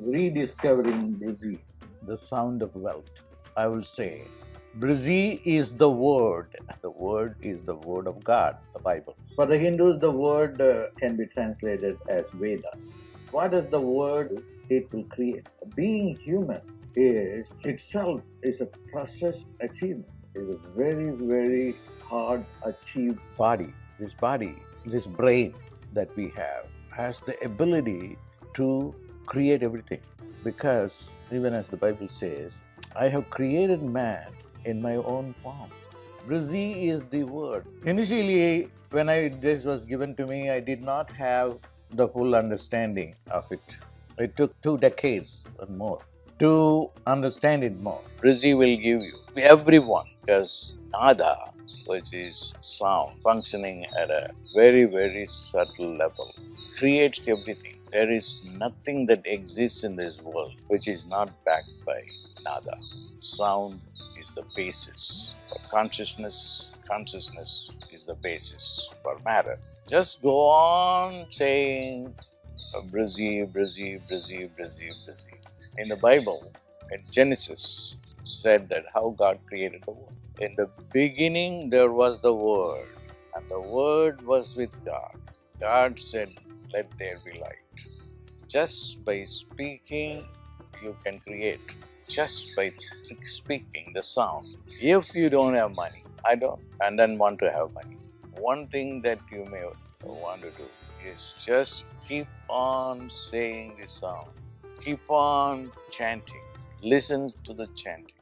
rediscovering Brzee, the sound of wealth. I will say, Brzee is the word. The word is the word of God, the Bible. For the Hindus, the word can be translated as Vedas. What is the word it will create? Being human is itself is a process achievement. Is a very, very hard achieved Body, this brain that we have has the ability to create everything. Because even as the Bible says, I have created man in my own form. Brzee is the word. Initially, when this was given to me, I did not have the full understanding of it. It took 2 decades and more to understand it more. Brzee will give you everyone, because nada, which is sound, functioning at a very, very subtle level, creates everything. There is nothing that exists in this world which is not backed by nada. Sound is the basis for consciousness. Consciousness is the basis for matter. Just go on saying Brzee, Brzee, Brzee, Brzee, Brzee. In the Bible, in Genesis, said that how God created the world. In the beginning, there was the Word, and the Word was with God. God said, let there be light. Just by speaking, you can create. Just by speaking the sound. If you don't have money, I don't, and then want to have money, one thing that you may want to do is just keep on saying the sound. Keep on chanting. Listen to the chanting.